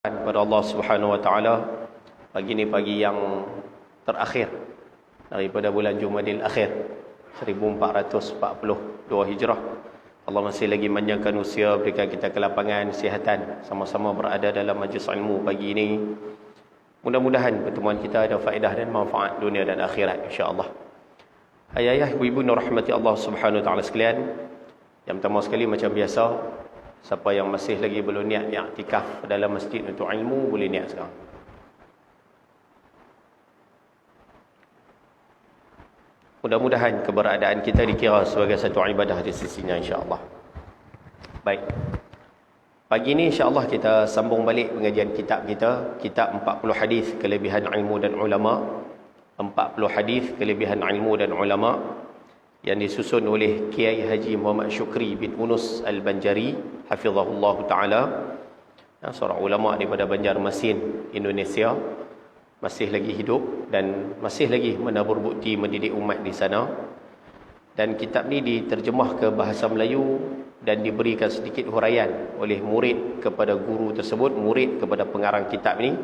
kepada Allah Subhanahu wa taala. Pagi ini pagi yang terakhir daripada bulan Jumadil Akhir 1442 Hijrah. Allah masih lagi manjangkan usia, berikan kita kelapangan, kesihatan, sama-sama berada dalam majlis ilmu pagi ini. Mudah-mudahan pertemuan kita ada faedah dan manfaat dunia dan akhirat insya-Allah. Ayah-ayah, ibu-ibu rahmati Allah Subhanahu wa taala sekalian. Yang pertama sekali, macam biasa, siapa yang masih lagi belum niat i'tikaf dalam masjid untuk ilmu, boleh niat sekarang. Mudah-mudahan keberadaan kita dikira sebagai satu ibadah di sisinya insya-Allah. Baik. Pagi ini insya-Allah kita sambung balik pengajian kitab kita, kitab 40 hadis kelebihan ilmu dan ulama. 40 hadis kelebihan ilmu dan ulama yang disusun oleh Kiai Haji Muhammad Syukri bin Unus Al-Banjari hafizahullah taala, seorang ulama daripada Banjarmasin, Indonesia, masih lagi hidup dan masih lagi menabur bukti mendidik umat di sana. Dan kitab ni diterjemah ke bahasa Melayu dan diberikan sedikit huraian oleh murid kepada guru tersebut, murid kepada pengarang kitab ni,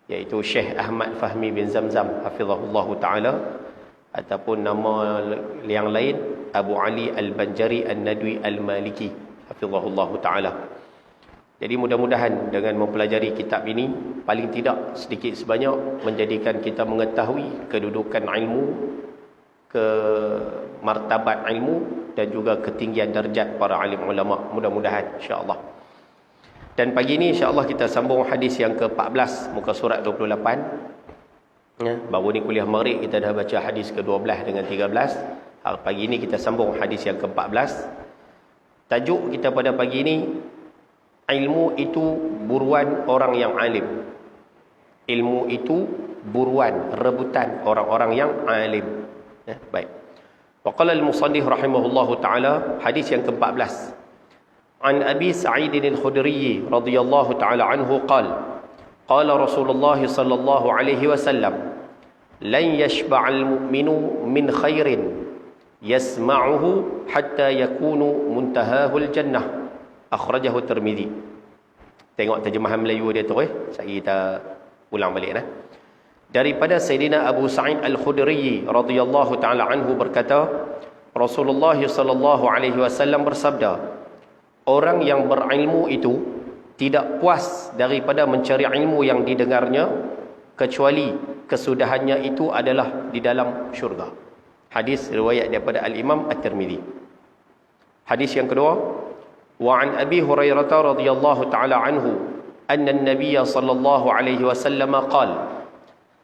iaitu Syekh Ahmad Fahmi bin Zamzam hafizahullah taala, ataupun nama yang lain Abu Ali Al-Banjari An-Nadwi Al-Maliki hafizahullah taala. Jadi mudah-mudahan dengan mempelajari kitab ini, paling tidak sedikit sebanyak menjadikan kita mengetahui kedudukan ilmu, ke martabat ilmu dan juga ketinggian darjat para alim ulama, mudah-mudahan insya-Allah. Dan pagi ini insya-Allah kita sambung hadis yang ke-14 muka surat 28. Baru ni kuliah maghrib kita dah baca hadis ke-12 dengan 13. Pagi ini kita sambung hadis yang ke-14. Tajuk kita pada pagi ini, ilmu itu buruan orang yang alim. Ilmu itu buruan, rebutan orang-orang yang alim. Baik. Wa qala al-musannif rahimahullahu taala, hadis yang ke-14. An Abi Sa'id al-Khudri radhiyallahu taala anhu qala qala Rasulullah sallallahu alaihi wasallam lan yashba'al mu'minu min khairin yasma'uhu hatta yakunu muntahahul jannah, akhrajahu Tirmizi. Tengok terjemahan Melayu dia tu saya kita ulang balik daripada Sayyidina Abu Sa'id Al-Khudri radhiyallahu taala anhu berkata, Rasulullah sallallahu alaihi wasallam bersabda, orang yang berilmu itu tidak puas daripada mencari ilmu yang didengarnya kecuali kesudahannya itu adalah di dalam syurga. Hadis riwayat daripada Al-Imam At-Tirmizi. Hadis yang kedua, wa an Abi Hurairah radhiyallahu taala anhu anna an-nabiy sallallahu alaihi wasallam qala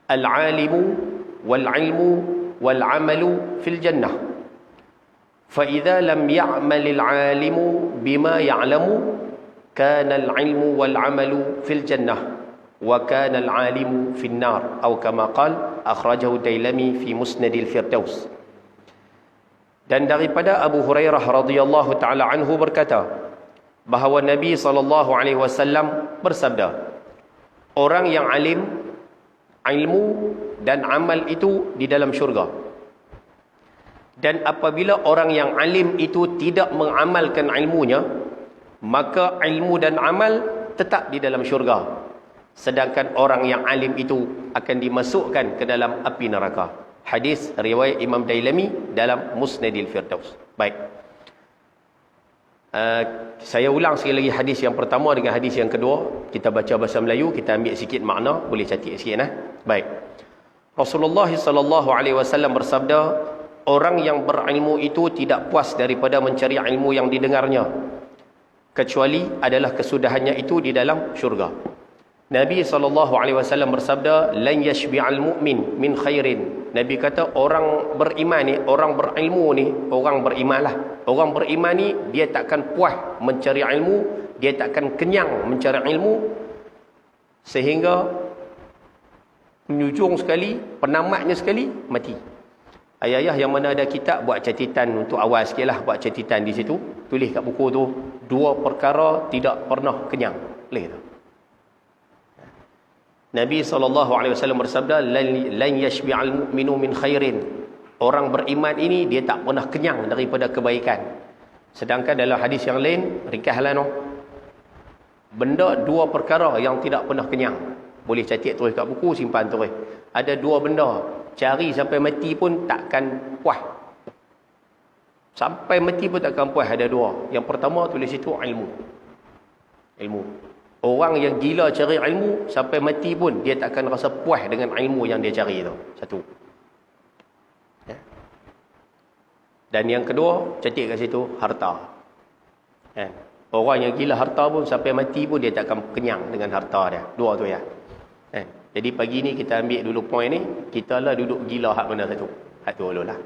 al-'alimu wal-'ilmu wal-'amalu fil jannah fa idza lam ya'mal al-'alimu bima ya'lamu kana al-'ilmu wal-'amalu fil jannah wa kana al-'alimu fin nar, atau kama qala, akhrajahu Dailami fi Musnad al-Firdaus. Dan daripada Abu Hurairah radhiyallahu taala anhu berkata bahawa Nabi sallallahu alaihi wasallam bersabda, orang yang alim, ilmu dan amal itu di dalam syurga. Dan apabila orang yang alim itu tidak mengamalkan ilmunya, maka ilmu dan amal tetap di dalam syurga. Sedangkan orang yang alim itu akan dimasukkan ke dalam api neraka. Hadis riwayat Imam Dailami dalam Musnadil Firdaus. Baik. Saya ulang sekali lagi hadis yang pertama dengan hadis yang kedua. Kita baca bahasa Melayu, kita ambil sikit makna, boleh catat sikit Baik. Rasulullah sallallahu alaihi wasallam bersabda, orang yang berilmu itu tidak puas daripada mencari ilmu yang didengarnya kecuali adalah kesudahannya itu di dalam syurga. Nabi SAW bersabda, lan yashbi'al mu'min min khairin. Nabi kata orang beriman ni, orang berilmu ni, orang berimanlah. Orang beriman ni dia takkan puas mencari ilmu, dia takkan kenyang mencari ilmu sehingga penujung sekali, penamatnya sekali mati. Ayah-ayah yang mana ada kitab, buat catatan untuk awal sikit lah, buat catatan di situ, tulis kat buku tu, 2 perkara tidak pernah kenyang. Boleh tak? Nabi SAW bersabda, lan yashbi'al mu'minu min khairin. Orang beriman ini dia tak pernah kenyang daripada kebaikan. Sedangkan dalam hadis yang lain, rikahlah Benda dua perkara yang tidak pernah kenyang. Boleh catat terus kat buku, simpan terus. Ada dua benda, cari sampai mati pun takkan puas. Sampai mati pun takkan puas, ada dua. Yang pertama tulis itu ilmu. Ilmu. Orang yang gila cari ilmu, sampai mati pun dia takkan rasa puas dengan ilmu yang dia cari itu. Satu. Ya. Dan yang kedua, catat kat situ, harta. Ya. Orang yang gila harta pun sampai mati pun dia takkan kenyang dengan harta dia. Dua tu ya. Jadi pagi ni kita ambil dulu poin ni, kita lah duduk gila hak mana satu. Hak tu dululah.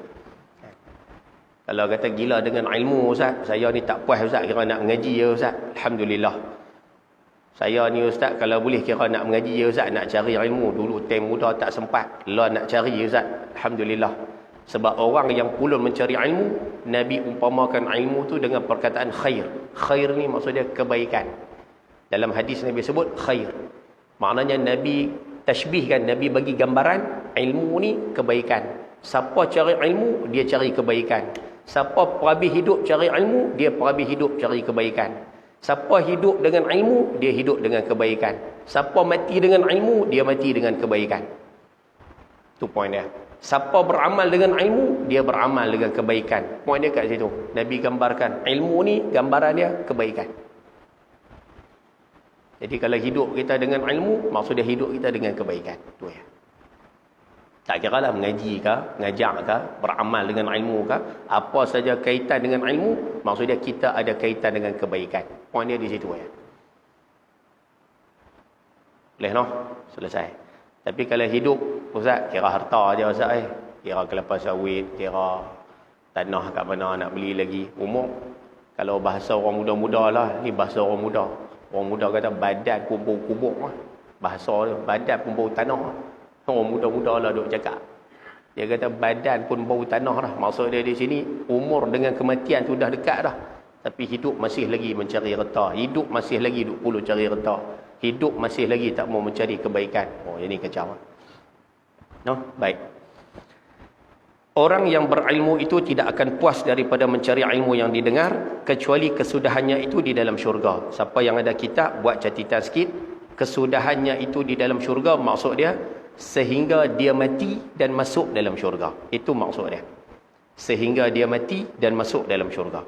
Kalau kata gila dengan ilmu Ustaz, saya ni tak puas Ustaz kira nak mengaji ya Ustaz. Alhamdulillah. Saya ni Ustaz kalau boleh kira nak mengaji ya Ustaz, nak cari ilmu. Dulu time muda tak sempat. Lah nak cari ya Ustaz. Alhamdulillah. Sebab orang yang pulun mencari ilmu, Nabi umpamakan ilmu tu dengan perkataan khair. Khair ni maksudnya kebaikan. Dalam hadis Nabi sebut khair. Maknanya Nabi tashbihkan, Nabi bagi gambaran ilmu ni kebaikan. Siapa cari ilmu, dia cari kebaikan. Siapa perhabis hidup cari ilmu, dia perhabis hidup cari kebaikan. Siapa hidup dengan ilmu, dia hidup dengan kebaikan. Siapa mati dengan ilmu, dia mati dengan kebaikan. Itu poin dia. Siapa beramal dengan ilmu, dia beramal dengan kebaikan. Poin dia kat situ. Nabi gambarkan ilmu ni, gambaran dia kebaikan. Jadi kalau hidup kita dengan ilmu, maksudnya hidup kita dengan kebaikan. Itu ya. Tak kira lah mengaji ke, ngajak ke, beramal dengan ilmu ke, apa saja kaitan dengan ilmu, maksudnya kita ada kaitan dengan kebaikan. Poin dia di situ ya. Boleh no? Selesai. Tapi kalau hidup, Ustaz, kira harta je Ustaz kira kelapa sawit, kira tanah kat mana nak beli lagi. Umur, kalau bahasa orang muda-muda lah, ni bahasa orang muda. Orang muda kata badan pun bau kubur lah. Bahasa dia, badan pun bau tanah lah. Orang muda-muda lah duk cakap. Dia kata badan pun bau tanah lah. Maksud dia di sini, umur dengan kematian tu dah dekat dah. Tapi hidup masih lagi mencari reta. Hidup masih lagi duk puluh cari reta. Hidup masih lagi tak mau mencari kebaikan. Oh, ini kacau. No? Baik. Orang yang berilmu itu tidak akan puas daripada mencari ilmu yang didengar, kecuali kesudahannya itu di dalam syurga. Siapa yang ada kitab, buat catatan sikit. Kesudahannya itu di dalam syurga, maksud dia, sehingga dia mati dan masuk dalam syurga. Itu maksud dia. Sehingga dia mati dan masuk dalam syurga.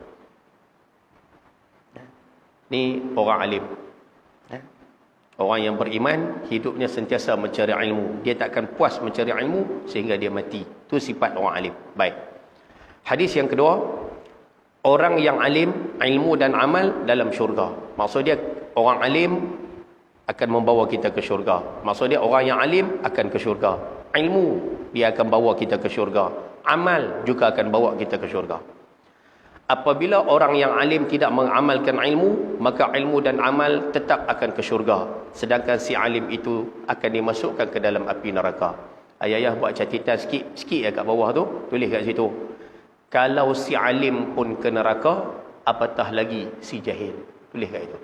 Ni orang alim. Orang yang beriman, hidupnya sentiasa mencari ilmu. Dia takkan puas mencari ilmu sehingga dia mati. Itu sifat orang alim. Baik. Hadis yang kedua, orang yang alim, ilmu dan amal dalam syurga. Maksud dia, orang alim akan membawa kita ke syurga. Maksud dia, orang yang alim akan ke syurga. Ilmu, dia akan bawa kita ke syurga. Amal juga akan bawa kita ke syurga. Apabila orang yang alim tidak mengamalkan ilmu, maka ilmu dan amal tetap akan ke syurga. Sedangkan si alim itu akan dimasukkan ke dalam api neraka. Ayah buat catatan sikit ya kat bawah tu. Tulis kat situ. Kalau si alim pun ke neraka, apatah lagi si jahil. Tulis kat itu.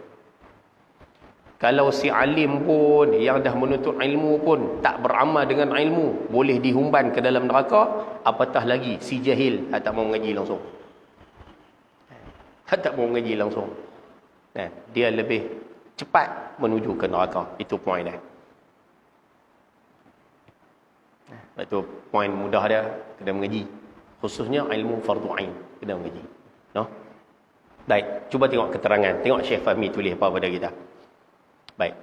Kalau si alim pun yang dah menuntut ilmu pun tak beramal dengan ilmu, boleh dihumban ke dalam neraka, apatah lagi si jahil tak mau mengaji langsung. Tak mau mengaji langsung. Dia lebih cepat menuju ke neraka. Itu poin dia. Itu poin mudah dia. Kena mengaji. Khususnya ilmu fardu ain. Kena mengaji. No? Baik. Cuba tengok keterangan. Tengok Syekh Fahmi tulis apa pada kita. Baik.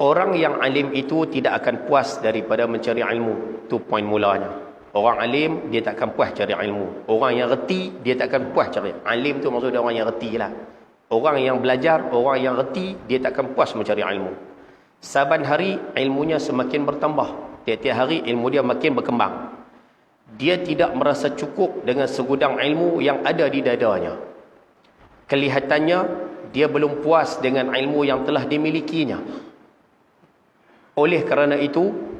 Orang yang alim itu tidak akan puas daripada mencari ilmu. Itu poin mulanya. Orang alim, dia takkan puas cari ilmu. Orang yang reti, dia takkan puas cari. Alim tu maksud dia orang yang reti lah. Orang yang belajar, orang yang reti, dia takkan puas mencari ilmu. Saban hari, ilmunya semakin bertambah. Tiap-tiap hari, ilmu dia makin berkembang. Dia tidak merasa cukup dengan segudang ilmu yang ada di dadanya. Kelihatannya, dia belum puas dengan ilmu yang telah dimilikinya. Oleh kerana itu,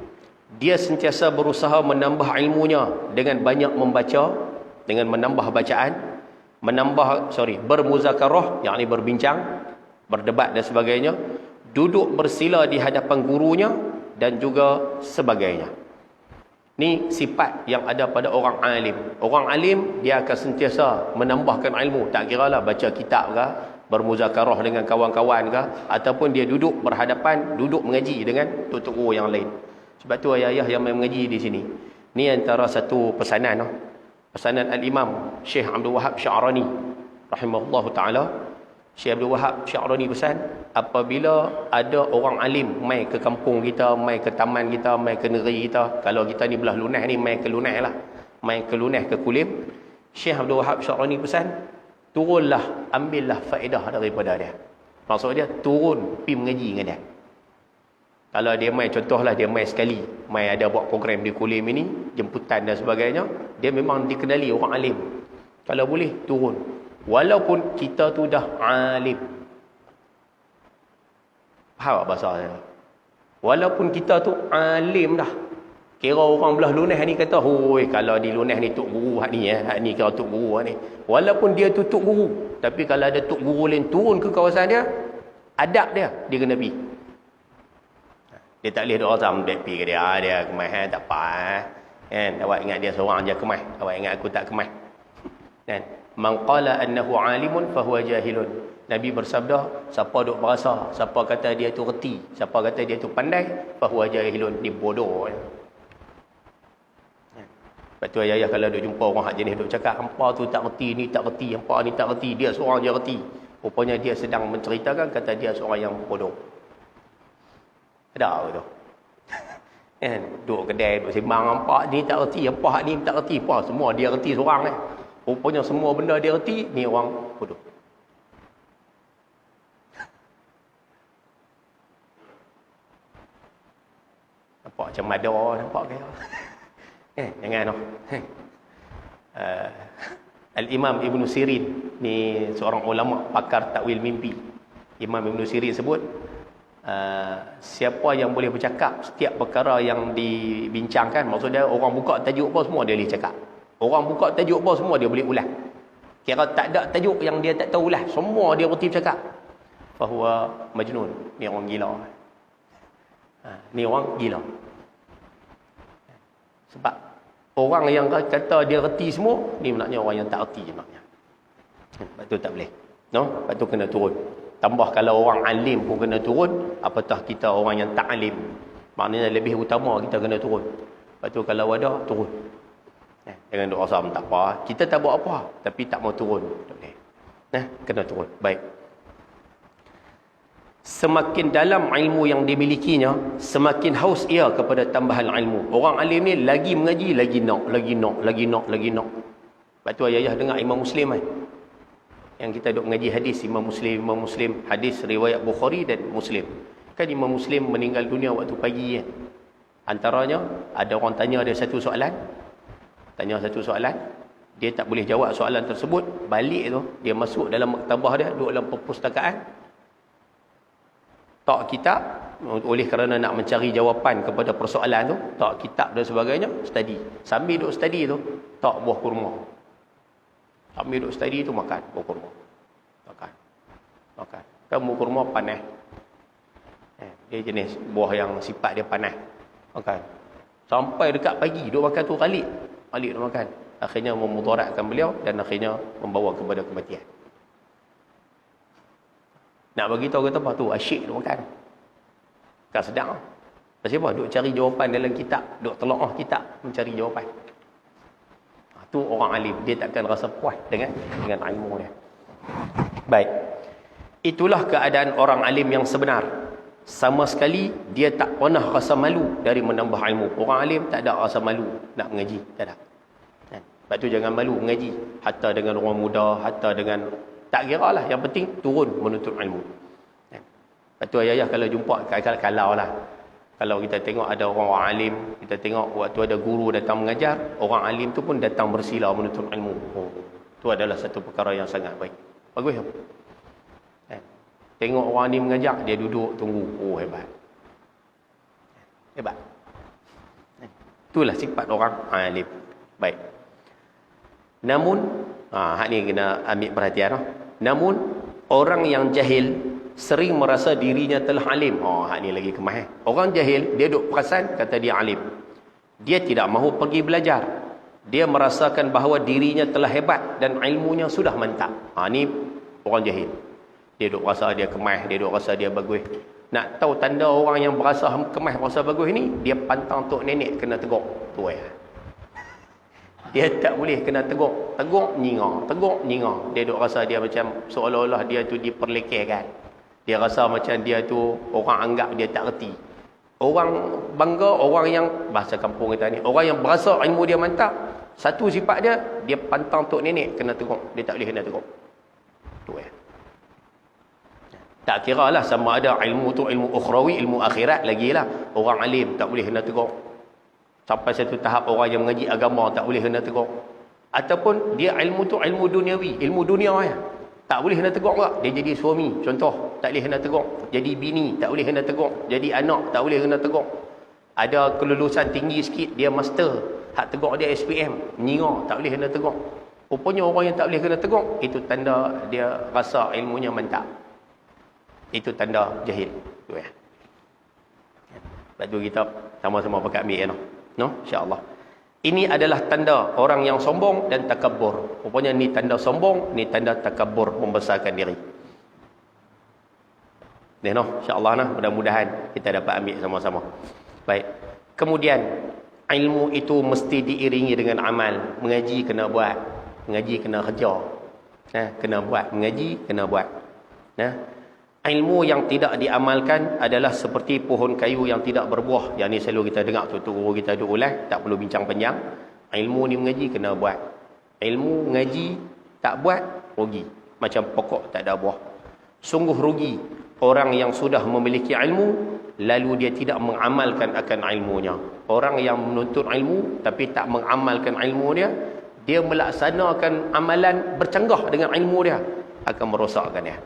dia sentiasa berusaha menambah ilmunya dengan banyak membaca, dengan menambah bacaan, bermuzakarah, yakni berbincang, berdebat dan sebagainya, duduk bersila di hadapan gurunya dan juga sebagainya. Ni sifat yang ada pada orang alim. Orang alim, dia akan sentiasa menambahkan ilmu. Tak kira lah baca kitab ke, bermuzakarah dengan kawan-kawan ke, ataupun dia duduk berhadapan, duduk mengaji dengan tok guru yang lain. Sebab tu ayah-ayah yang mengaji di sini, ni antara satu pesanan, pesanan Al-Imam Syekh Abdul Wahab Sya'rani rahimahullahu ta'ala. Syekh Abdul Wahab Sya'rani pesan, apabila ada orang alim mai ke kampung kita, mai ke taman kita, mai ke negeri kita, kalau kita ni belah Lunas ni, mai ke Lunas lah, mai ke Lunas, ke Kulim, Syekh Abdul Wahab Sya'rani pesan, turunlah, ambillah faedah daripada dia. Maksud dia, turun, pergi mengaji dengan dia. Kalau dia mai, contohlah dia mai sekali, mai ada buat program di Kulim ini, jemputan dan sebagainya, dia memang dikenali orang alim. Kalau boleh, turun. Walaupun kita tu dah alim. Faham tak bahasa saya? Walaupun kita tu alim dah. Kira orang belah Lunas ni kata, hoi, kalau di Lunas ni tok guru hak ni kira tok guru hak ni. Walaupun dia tu tok guru, tapi kalau ada tok guru lain turun ke kawasan dia, adab dia kena pergi. Dia tak boleh duk rasa ambil pergi ke dia, dia kemas tak apa kan. Awak ingat dia seorang je kemas, awak ingat aku tak kemas. Kan? Man qala annahu alimun fahuwa jahilun. Nabi bersabda, siapa duk berasa, siapa kata dia tu reti, siapa kata dia tu pandai, fahuwa jahilun, dia bodoh. Lepas tu ayah-ayah kalau duk jumpa orang hak jenis duk cakap, hampa tu tak reti, ni tak reti, hampa ni tak reti, dia seorang je reti. Rupanya dia sedang menceritakan kata dia seorang yang bodoh. Ada tu. Kan, duk kedai, duk sembang, hampa ni tak reti, hampa hak ni tak reti, apa semua dia reti seorang ni. Rupanya semua benda dia reti, ni orang bodoh. Nampak macam ada, nampak kaya. Jangan noh. Al-Imam Ibn Sirin ni seorang ulama pakar takwil mimpi. Imam Ibn Sirin sebut, siapa yang boleh bercakap setiap perkara yang dibincangkan, maksudnya orang buka tajuk apa semua dia boleh cakap. Orang buka tajuk apa semua dia boleh ulas. Kira tak ada tajuk yang dia tak tahu ulas, semua dia berhenti bercakap. Fahuwa majnun, ni orang gila. Ni orang gila. Sebab orang yang kata dia reti semua, ni maknanya orang yang tak reti je maknanya. Sebab tu tak boleh. No? Sebab tu kena turun. Tambah kalau orang alim pun kena turun, apatah kita orang yang tak alim. Maknanya lebih utama kita kena turun. Sebab tu kalau ada, turun. Jangan duk rasa tak apa. Kita tak buat apa, tapi tak mau turun. Tak boleh. Kena turun. Baik. Semakin dalam ilmu yang dimilikinya, semakin haus ia kepada tambahan ilmu. Orang alim ni lagi mengaji, lagi nak. Lepas tu ayah dengar Imam Muslim kan? Yang kita duk mengaji hadis, Imam Muslim, hadis riwayat Bukhari dan Muslim. Kan Imam Muslim meninggal dunia waktu pagi kan? Antaranya, ada orang tanya dia satu soalan. Dia tak boleh jawab soalan tersebut. Balik tu, dia masuk dalam maktabah dia, duduk dalam perpustakaan. Tak kitab, oleh kerana nak mencari jawapan kepada persoalan tu, tak kitab dan sebagainya, study. Sambil duk study tu, tak buah kurma. Sambil duk study tu, makan buah kurma. Makan. Kan buah kurma panas. Dia jenis buah yang sifat dia panas. Makan. Sampai dekat pagi, duk makan tu kalik duk makan. Akhirnya memudaratkan beliau dan akhirnya membawa kepada kematian. Nak bagi tahu kata apa tu, asyik duk makan. Kan sedang. Pasal apa? Duk cari jawapan dalam kitab, duk telaah kitab mencari jawapan. Tu orang alim, dia takkan rasa puas dengan ilmu dia. Baik. Itulah keadaan orang alim yang sebenar. Sama sekali dia tak pernah rasa malu dari menambah ilmu. Orang alim tak ada rasa malu nak mengaji, tak ada. Sebab tu jangan malu mengaji, hatta dengan orang muda, hatta dengan tak kira lah, yang penting turun menuntut ilmu. Lepas tu ayah-ayah kalau jumpa, kalau lah, kalau kita tengok ada orang alim, kita tengok waktu ada guru datang mengajar, orang alim tu pun datang bersila menuntut ilmu. Tu adalah satu perkara yang sangat baik. Bagus tak? Tengok orang ni mengajar, dia duduk tunggu. Hebat. Itulah sifat orang alim. Baik. Namun, hak ni kena ambil perhatian. Namun, orang yang jahil sering merasa dirinya telah alim. Hak ni lagi kemah. Orang jahil, dia duk perasan kata dia alim. Dia tidak mahu pergi belajar. Dia merasakan bahawa dirinya telah hebat dan ilmunya sudah mantap. Ni orang jahil. Dia duk rasa dia kemas, dia duk rasa dia bagus. Nak tahu tanda orang yang berasa kemas, berasa bagus ni, dia pantang tok nenek kena tegur. Tu ya. Dia tak boleh kena tegur. Tegur, nyingah. Tegur, nyingah. Dia duk rasa dia macam seolah-olah dia tu diperlekehkan. Dia rasa macam dia tu orang anggap dia tak reti. Orang bangga, orang yang, bahasa kampung kita ni, orang yang berasa ilmu dia mantap, satu sifat dia, dia pantang tok nenek kena tegur. Dia tak boleh kena tegur. Tu ya. Tak kira lah sama ada ilmu tu ilmu ukhrawi, ilmu akhirat lagi lah. Orang alim tak boleh kena tegur. Sampai satu tahap orang yang mengaji agama tak boleh kena tegur. Ataupun dia ilmu tu ilmu duniawi, ilmu dunia ya. Tak boleh kena tegur pula. Dia jadi suami, contoh, tak boleh kena tegur. Jadi bini, tak boleh kena tegur. Jadi anak, tak boleh kena tegur. Ada kelulusan tinggi sikit, dia master. Hak tegur dia SPM, menyingar, tak boleh kena tegur. Rupanya orang yang tak boleh kena tegur, itu tanda dia rasa ilmunya mantap. Itu tanda jahil. Tu ya. Lepas tu kita sama-sama pakai ambil no, insya-Allah. Ini adalah tanda orang yang sombong dan takabur. Rupanya ni tanda sombong, ni tanda takabur, membesarkan diri. No, insya-Allah nah, mudah-mudahan kita dapat ambil sama-sama. Baik. Kemudian ilmu itu mesti diiringi dengan amal. Mengaji kena buat, mengaji kena kerja. Kena buat, mengaji kena buat. Ilmu yang tidak diamalkan adalah seperti pohon kayu yang tidak berbuah. Yang ni selalu kita dengar tu guru kita duk ulas, tak perlu bincang panjang. Ilmu ni mengaji kena buat. Ilmu mengaji tak buat, rugi. Macam pokok tak ada buah. Sungguh rugi orang yang sudah memiliki ilmu lalu dia tidak mengamalkan akan ilmunya. Orang yang menuntut ilmu tapi tak mengamalkan ilmu dia, dia melaksanakan amalan bercanggah dengan ilmu dia, akan merosakkan dia.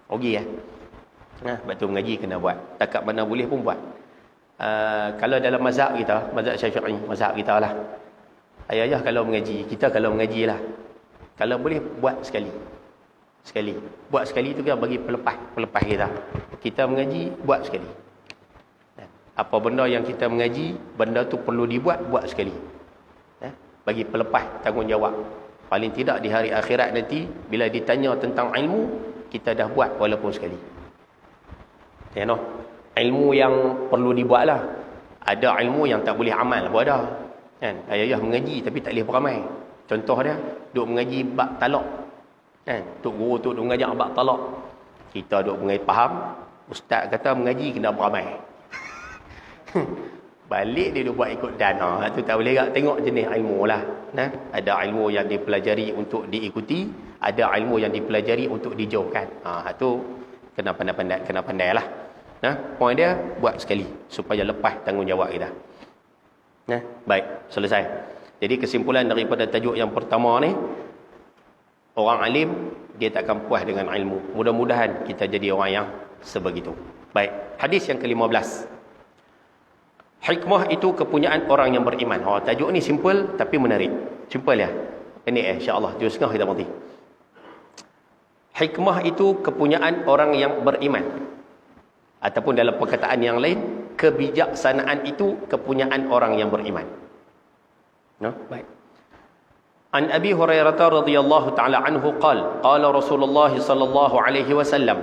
Rugi ya. Sebab tu mengaji kena buat. Takat mana boleh pun buat. Kalau dalam mazhab kita, mazhab Syafi'i, mazhab kita lah. Ayah kalau mengaji, kita kalau mengaji lah. Kalau boleh buat sekali. Sekali. Buat sekali tu kan bagi pelepas kita. Kita mengaji, buat sekali. Apa benda yang kita mengaji, benda tu perlu dibuat, buat sekali. Bagi pelepas tanggungjawab. Paling tidak di hari akhirat nanti, bila ditanya tentang ilmu, kita dah buat walaupun sekali. Ilmu yang perlu dibuat lah. Ada ilmu yang tak boleh amal pun ada. Kan? Ayah mengaji tapi tak boleh beramal. Contoh dia, duk mengaji bab talak. Kan? Tok guru tu duk mengajar bab talak. Kita duk mengaji faham, ustaz kata mengaji kena beramal. Balik dia duk buat ikut dana. Tu tak boleh tak tengok jenis ilmu lah. Ada ilmu yang dipelajari untuk diikuti, ada ilmu yang dipelajari untuk dijauhkan. Tu kena pandai lah. Poin dia buat sekali supaya lepas tanggungjawab kita. Baik, selesai. Jadi kesimpulan daripada tajuk yang pertama ni, orang alim dia tak akan puas dengan ilmu. Mudah-mudahan kita jadi orang yang sebegitu. Baik, hadis yang ke-15. Hikmah itu kepunyaan orang yang beriman. Tajuk ni simple tapi menarik. Simple ya. Pendek insya-Allah. 2.5 kita berhenti. Hikmah itu kepunyaan orang yang beriman. Ataupun dalam perkataan yang lain, kebijaksanaan itu kepunyaan orang yang beriman. Baik. An Abi Hurairah radhiyallahu taala anhu qala Rasulullah sallallahu alaihi wasallam,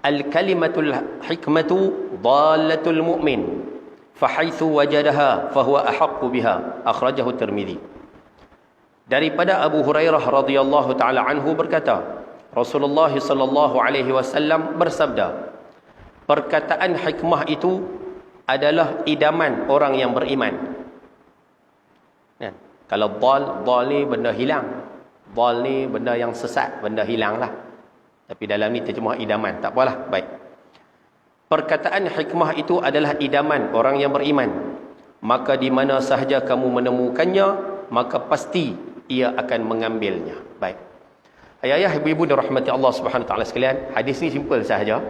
al-kalimatul hikmatu dhalatul mu'min, fahaitsu wajadaha fahuwa ahaqqu biha, akhrajahu Tirmizi. Daripada Abu Hurairah radhiyallahu taala anhu berkata, Rasulullah sallallahu alaihi wasallam bersabda, perkataan hikmah itu adalah idaman orang yang beriman. Kalau dhal ni benda hilang. Dhal ni benda yang sesat, benda hilang lah. Tapi dalam ni terjemah idaman, tak apalah. Baik. Perkataan hikmah itu adalah idaman orang yang beriman. Maka di mana sahaja kamu menemukannya, maka pasti ia akan mengambilnya. Baik. Ayah-ayah, ibu-ibu dirahmati Allah Subhanahu wa taala sekalian, hadis ni simple sahaja.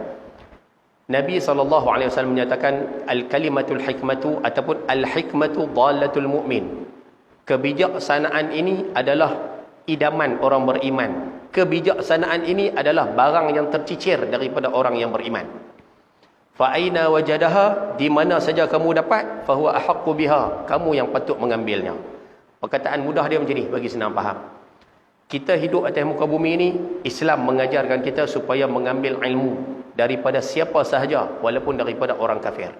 Nabi SAW menyatakan al-kalimatul hikmatu ataupun al-hikmatu dhalatul mu'min. Kebijaksanaan ini adalah idaman orang beriman. Kebijaksanaan ini adalah barang yang tercicir daripada orang yang beriman. Fa aina wajadaha, di mana saja kamu dapat, fa huwa ahaqqu biha, kamu yang patut mengambilnya. Perkataan mudah dia macam ni bagi senang faham. Kita hidup atas muka bumi ini, Islam mengajarkan kita supaya mengambil ilmu daripada siapa sahaja, walaupun daripada orang kafir.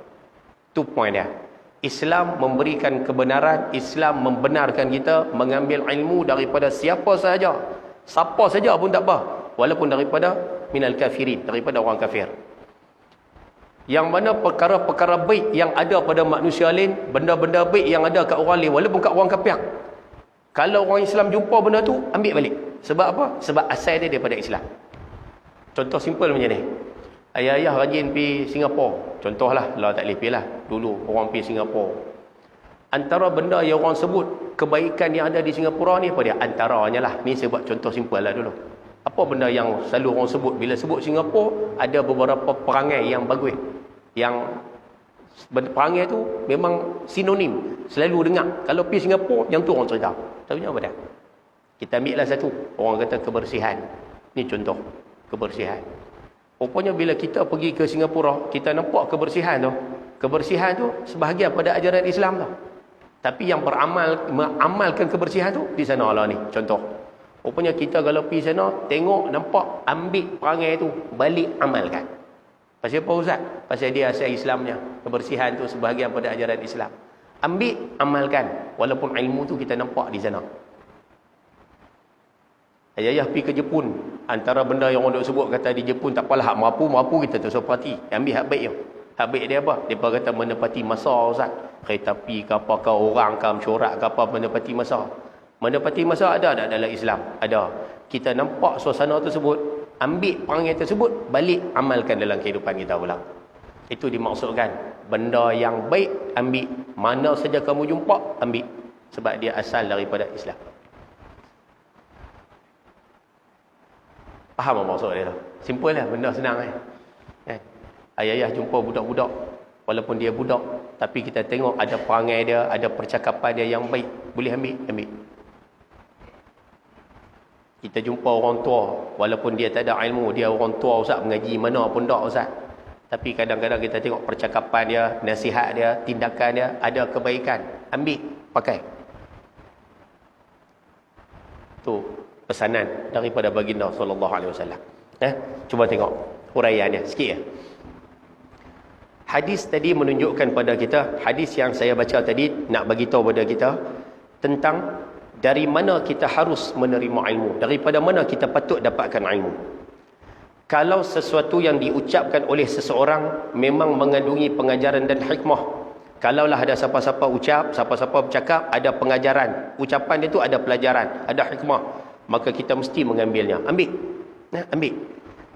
Itu point dia. Islam memberikan kebenaran, Islam membenarkan kita mengambil ilmu daripada siapa sahaja. Siapa saja pun tak apa, walaupun daripada minal kafirin, daripada orang kafir. Yang mana perkara-perkara baik yang ada pada manusia lain, benda-benda baik yang ada kat orang lain, walaupun kat orang kafir, kalau orang Islam jumpa benda tu, ambil balik. Sebab apa? Sebab asal dia daripada Islam. Contoh simple macam ni. Ayah-ayah rajin pergi Singapura. Contohlah, lah tak boleh pergi lah. Dulu orang pergi Singapura. Antara benda yang orang sebut kebaikan yang ada di Singapura ni apa dia? Antaranya lah. Ni saya buat contoh simple lah dulu. Apa benda yang selalu orang sebut? Bila sebut Singapura, ada beberapa perangai yang bagus. Yang perangai tu memang sinonim. Selalu dengar. Kalau pergi Singapura, yang tu orang cerita. Tahunya apa dah? Kita ambil lah satu. Orang kata kebersihan. Ni contoh. Kebersihan. Rupanya bila kita pergi ke Singapura, kita nampak kebersihan tu. Kebersihan tu sebahagian pada ajaran Islam tu. Tapi yang mengamalkan kebersihan tu di sana lah ni. Contoh. Rupanya kita kalau pergi sana, tengok, nampak, ambil perangai tu, balik amalkan. Pasal apa Ustaz? Pasal dia asal Islamnya. Kebersihan tu sebahagian pada ajaran Islam. Ambil, amalkan. Walaupun ilmu tu kita nampak di sana. Ayah pergi ke Jepun. Antara benda yang orang duk sebut kata di Jepun tak apalah, hak mampu kita tak usah perhati. Ambil hak baik je. Hak baik dia apa? Dia kata menepati masa Ustaz. Kereta api ke apa ke, orang ke, mencorak ke apa, menepati masa. Menepati masa ada tak dalam Islam? Ada. Kita nampak suasana tersebut, ambil perangai tersebut, balik amalkan dalam kehidupan kita pula. Itu dimaksudkan. Benda yang baik, ambil. Mana saja kamu jumpa, ambil. Sebab dia asal daripada Islam. Faham apa maksud dia tu? Simple lah, benda senang kan. Ayah-ayah jumpa budak-budak, walaupun dia budak, tapi kita tengok ada perangai dia, ada percakapan dia yang baik, boleh ambil. Kita jumpa orang tua, walaupun dia tak ada ilmu, dia orang tua Ustaz, mengaji mana pun tak Ustaz. Tapi kadang-kadang kita tengok percakapan dia, nasihat dia, tindakan dia, ada kebaikan, ambil, pakai. Tu pesanan daripada baginda sallallahu alaihi wasallam. Cuba tengok huraian dia sikit ya. Hadis tadi menunjukkan pada kita, hadis yang saya baca tadi nak bagi tahu pada kita tentang dari mana kita harus menerima ilmu, daripada mana kita patut dapatkan ilmu. Kalau sesuatu yang diucapkan oleh seseorang memang mengandungi pengajaran dan hikmah, kalaulah ada siapa-siapa ucap, siapa-siapa bercakap, ada pengajaran, ucapan dia tu ada pelajaran, ada hikmah, maka kita mesti mengambilnya. Ambil.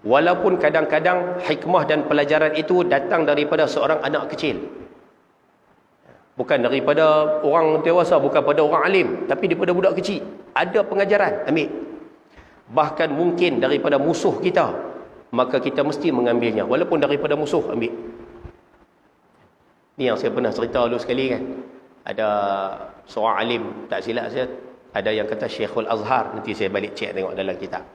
Walaupun kadang-kadang hikmah dan pelajaran itu datang daripada seorang anak kecil. Bukan daripada orang dewasa, bukan pada orang alim, tapi daripada budak kecil. Ada pengajaran, ambil. Bahkan mungkin daripada musuh kita, maka kita mesti mengambilnya. Walaupun daripada musuh, ambil. Ni yang saya pernah cerita dulu sekali kan. Ada seorang alim, tak silap saya, ada yang kata Syekhul Azhar. Nanti saya balik cek tengok dalam kitab.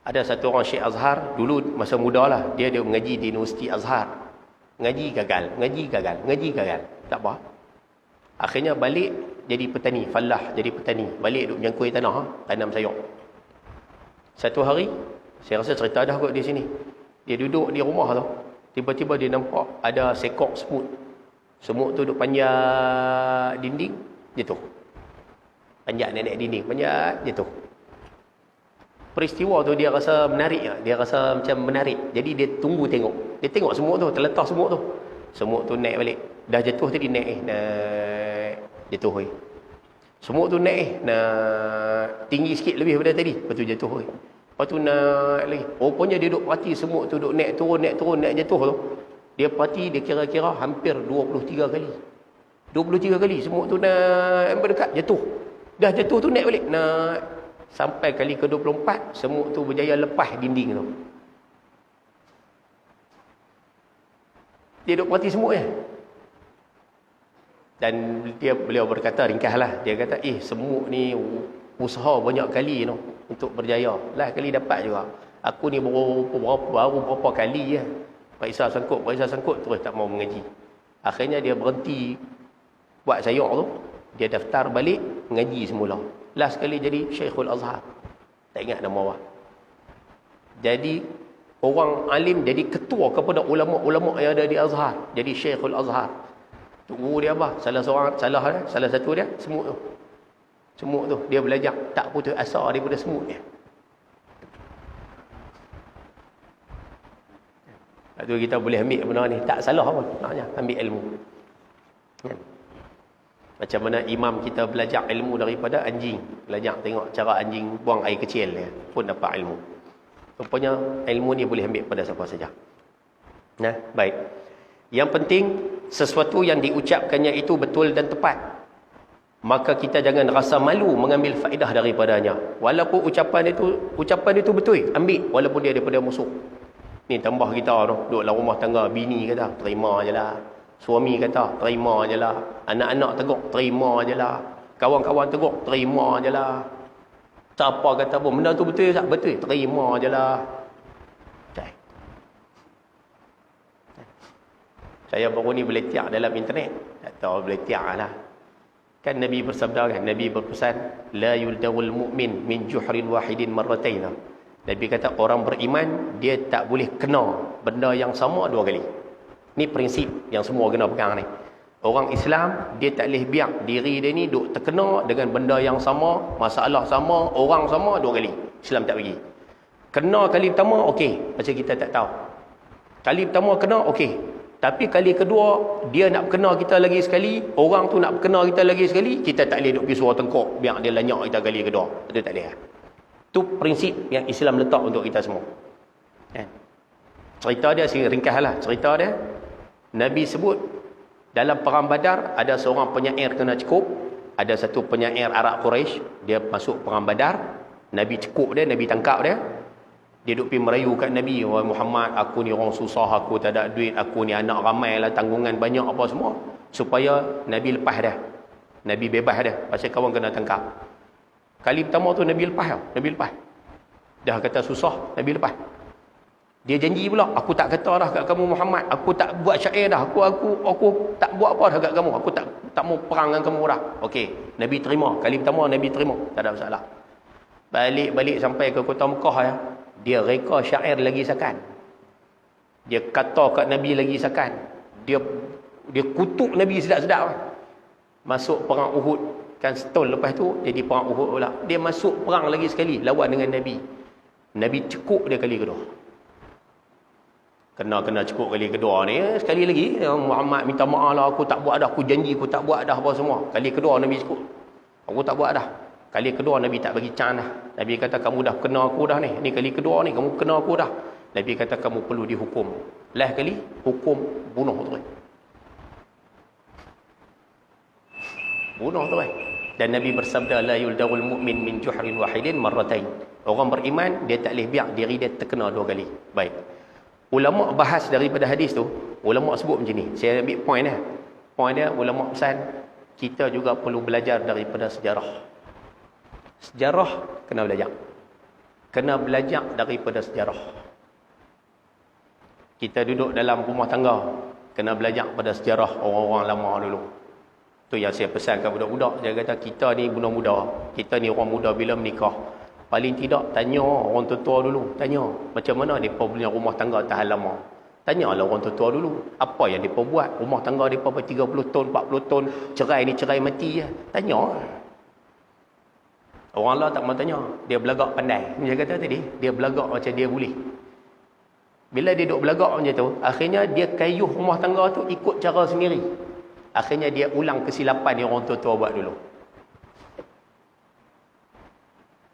Ada satu orang Syekh Azhar, dulu masa muda lah, dia mengaji di Universiti Azhar. Ngaji gagal. Tak apa. Akhirnya balik jadi petani, fallah jadi petani. Balik duduk menyangkui tanah, tanam sayur. Satu hari, saya rasa cerita dah kot di sini. Dia duduk di rumah tu. Tiba-tiba dia nampak ada sekok semut. Semut tu duduk panjat dinding, jatuh. Panjat nenek dinding, panjat jatuh. Peristiwa tu dia rasa menarik, dia rasa macam menarik. Jadi dia tunggu tengok. Dia tengok semut tu, terletak semut tu. Semut tu naik balik. Dah jatuh tadi naik, naik. Jatuh. Semut tu naik, nak tinggi sikit lebih daripada tadi. Lepas tu jatuh. Lepas tu naik lagi. Rupanya dia duduk perhati semut tu duduk naik turun, naik jatuh tu. Dia perhati, dia kira-kira hampir 23 kali. 23 kali semut tu naik berdekat, jatuh. Dah jatuh tu naik balik, naik. Sampai kali ke-24, semut tu berjaya lepas dinding tu. Dia duduk perhati semut je. Dan beliau berkata, ringkaslah. Dia kata, semut ni usaha banyak kali no, untuk berjaya. Lah kali dapat juga. Aku ni baru berapa kali je. Periksa sangkut, terus tak mau mengaji. Akhirnya dia berhenti buat sayur tu. Dia daftar balik, mengaji semula. Last sekali jadi Syekhul Azhar. Tak ingat nama apa. Jadi orang alim jadi ketua kepada ulama-ulama yang ada di Azhar. Jadi Syekhul Azhar. Tu guru dia apa? Salah satu dia semut tu. Semut tu dia belajar tak putus asa daripada semut dia. Lepas tu kita boleh ambil benda ni. Tak salah pun. Maknanya ambil ilmu. Kan? Macam mana imam kita belajar ilmu daripada anjing. Belajar tengok cara anjing buang air kecil dia. Pun dapat ilmu. Rupanya ilmu ni boleh ambil pada siapa saja. Nah, baik. Yang penting, sesuatu yang diucapkannya itu betul dan tepat. Maka kita jangan rasa malu mengambil faedah daripadanya. Walaupun ucapan itu betul. Ambil walaupun dia daripada musuh. Ni tambah kita tu, duduk dalam rumah tangga, bini kata, terima je lah. Suami kata, terima je lah. Anak-anak tegur, terima je lah. Kawan-kawan tegur, terima je lah. Siapa kata pun, benda tu betul tak? Betul, terima je lah. Saya baru ni boleh tiak dalam internet. Tak tahu boleh tiak lah. Kan Nabi bersabda kan, Nabi berpesan, la yuldawul mu'min min juhrin wahidin marratain. Nabi kata orang beriman dia tak boleh kena benda yang sama dua kali. Ni prinsip yang semua kena pegang ni. Orang Islam dia tak boleh biar diri dia ni duk terkena dengan benda yang sama, masalah sama, orang sama dua kali. Islam tak bagi. Kena kali pertama okey, macam kita tak tahu. Kali pertama kena okey. Tapi kali kedua dia nak kena kita lagi sekali, orang tu nak kena kita lagi sekali, kita tak boleh duk pergi suara tengkok biar dia lanyak kita kali kedua. Betul tak boleh. Itu prinsip yang Islam letak untuk kita semua. Cerita dia ringkas lah. Cerita dia, Nabi sebut dalam perang Badar ada seorang penyair kena cekup. Ada satu penyair Arab Quraisy, dia masuk perang Badar. Nabi cekup dia, Nabi tangkap dia. Dia duk pergi merayu kat Nabi, wahai Muhammad, aku ni orang susah, aku tak ada duit, aku ni anak ramai lah, tanggungan banyak apa semua. Supaya Nabi lepas dah. Nabi bebas dah. Pasal kawan kena tangkap. Kali pertama tu Nabi lepas tau. Nabi lepas. Dah kata susah, Nabi lepas. Dia janji pula, aku tak kata dah kat kamu Muhammad, aku tak buat syair dah, aku tak buat apa dah kat kamu, aku tak mau perang dengan kamu dah. Okey, Nabi terima. Kali pertama Nabi terima, tak ada masalah. Balik sampai ke kota Mekah ya, dia reka syair lagi sakan. Dia kata kat Nabi lagi sakan. Dia kutuk Nabi sedap-sedap. Masuk perang Uhud. Kan setahun lepas tu jadi perang Uhud pula. Dia masuk perang lagi sekali lawan dengan Nabi. Nabi cekuk dia kali kedua. Kena cekuk kali kedua ni. Sekali lagi Muhammad minta maaf lah, aku tak buat dah, aku janji aku tak buat dah apa semua. Kali kedua Nabi cekuk. Aku tak buat dah. Kali kedua Nabi tak bagi can dah. Nabi kata kamu dah kena aku dah ni. Ni kali kedua ni kamu kena aku dah. Nabi kata kamu perlu dihukum. Last kali hukum bunuh terus. Bunuh terus. Dan Nabi bersabda la yuldawul mu'min min juhrin wahidin marratain. Orang beriman dia tak boleh biar diri dia terkena dua kali. Baik. Ulama bahas daripada hadis tu, ulama sebut macam ni. Saya ambil point dia. Point dia ulama pesan kita juga perlu belajar daripada sejarah. Sejarah kena belajar. Kena belajar daripada sejarah. Kita duduk dalam rumah tangga, kena belajar pada sejarah orang-orang lama dulu. Tu yang saya pesan kat budak-budak. Dia kata kita ni muda-muda, kita ni orang muda bila menikah, paling tidak tanya orang tua dulu. Tanya macam mana mereka punya rumah tangga tahan lama. Tanyalah orang tua dulu apa yang mereka buat. Rumah tangga mereka 30 tahun 40 tahun, cerai ni cerai mati je. Tanya. Orang lah tak mau tanya. Dia belagak pandai. Macam kata tadi, dia belagak macam dia boleh. Bila dia duduk belagak macam tu, akhirnya dia kayuh rumah tangga tu ikut cara sendiri. Akhirnya dia ulang kesilapan yang orang tua-tua buat dulu.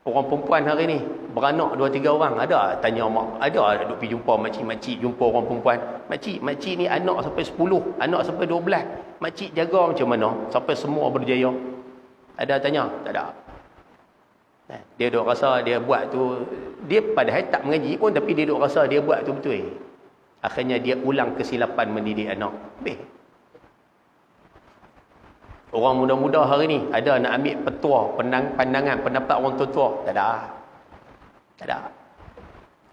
Orang perempuan hari ni beranak 2-3 orang, ada tanya mak, ada duk pergi jumpa makcik-makcik, jumpa orang perempuan. Makcik ni anak sampai 10, anak sampai 12. Makcik jaga macam mana sampai semua berjaya? Ada tanya? Tak ada. Dia duk rasa dia buat tu, dia padahal tak mengaji pun, tapi dia duk rasa dia buat tu betul. Akhirnya dia ulang kesilapan mendidik anak. Habis. Orang muda-muda hari ni ada nak ambil petua, pandangan, pendapat orang tua-tua. Tak ada. Tak ada.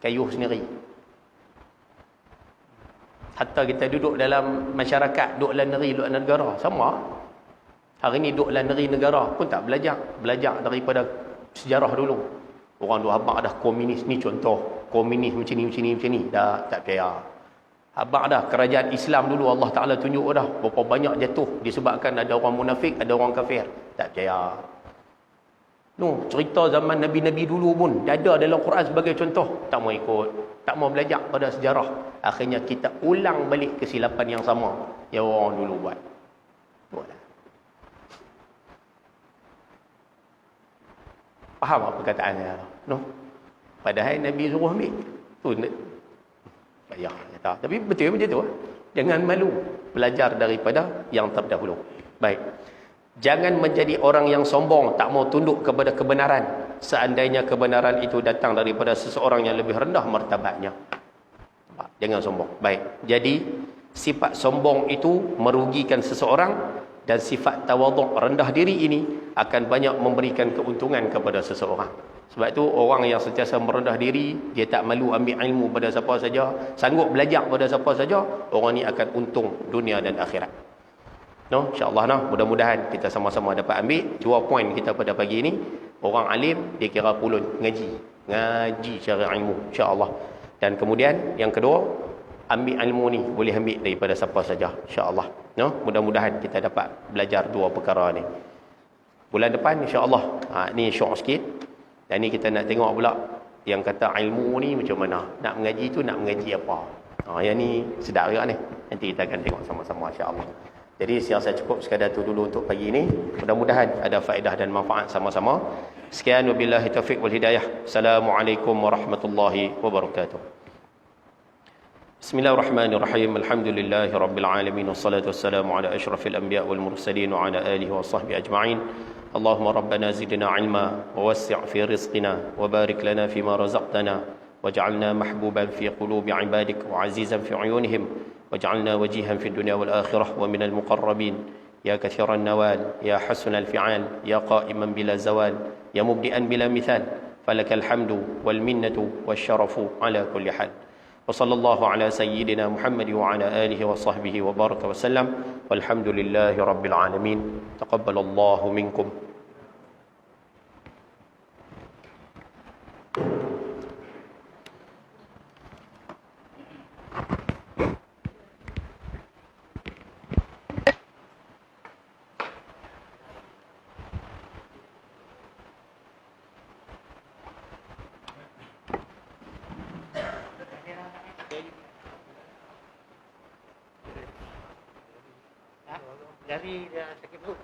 Kayuh sendiri. Hatta kita duduk dalam masyarakat, duduk dalam negeri, duduk dalam negara, sama. Hari ni duk landeri negara pun tak belajar. Belajar daripada sejarah dulu. Orang duk habaq dah komunis ni contoh. Komunis macam ni. Dah tak percaya. Habaq dah kerajaan Islam dulu Allah Ta'ala tunjuk dah. Berapa banyak jatuh disebabkan ada orang munafik, ada orang kafir. Tak percaya. No, cerita zaman Nabi-Nabi dulu pun ada dalam Quran sebagai contoh. Tak mau ikut. Tak mau belajar pada sejarah. Akhirnya kita ulang balik kesilapan yang sama yang orang dulu buat. Buatlah. Faham apa perkataannya? No. Padahal Nabi suruh ambil. Tu payah kata. Tapi betul macam tu. Jangan malu belajar daripada yang terdahulu. Baik. Jangan menjadi orang yang sombong, tak mau tunduk kepada kebenaran. Seandainya kebenaran itu datang daripada seseorang yang lebih rendah martabatnya. Jangan sombong. Baik. Jadi sifat sombong itu merugikan seseorang, dan sifat tawaduk, rendah diri ini akan banyak memberikan keuntungan kepada seseorang. Sebab itu orang yang sentiasa merendah diri, dia tak malu ambil ilmu pada siapa saja, sanggup belajar pada siapa saja, orang ni akan untung dunia dan akhirat. No, insya-Allah nah, mudah-mudahan kita sama-sama dapat ambil 2 poin kita pada pagi ini. Orang alim dia kira pulun ngaji cara ilmu, insya-Allah. Dan kemudian yang kedua, ambil ilmu ni boleh ambil daripada siapa saja, insya-Allah. No, mudah-mudahan kita dapat belajar 2 perkara ni. Bulan depan insya-Allah. Ni syok sikit. Dan ni kita nak tengok pula yang kata ilmu ni macam mana. Nak mengaji tu nak mengaji apa? Yang ni sedap juga ni. Nanti kita akan tengok sama-sama insya-Allah. Jadi saya cukup sekadar itu dulu untuk pagi ini. Mudah-mudahan ada faedah dan manfaat sama-sama. Sekian, wabillahi taufiq wal hidayah. Assalamualaikum warahmatullahi wabarakatuh. Bismillahirrahmanirrahim. Alhamdulillahi rabbil alamin. Wassalatu wassalamu ala asyrafil anbiya wal mursalin wa ala alihi wa sahbihi ajma'in. Allahumma rabbana zidna ilma wa wassi' fi rizqina wa barik lana fima razaqtana waj'alna mahbuban fi qulubi ibadik wa azizan fi uyunihim. واجعلنا وجيها في الدنيا والآخرة ومن المقربين يا كثير النوال يا حسن الفعال يا قائما بلا زوال يا مبدئا بلا مثال فلك الحمد والمنة والشرف على كل حال وصلى الله على سيدنا محمد وعلى آله وصحبه وبارك وسلم والحمد لله رب العالمين تقبل الله منكم. Jari dia sakit perut.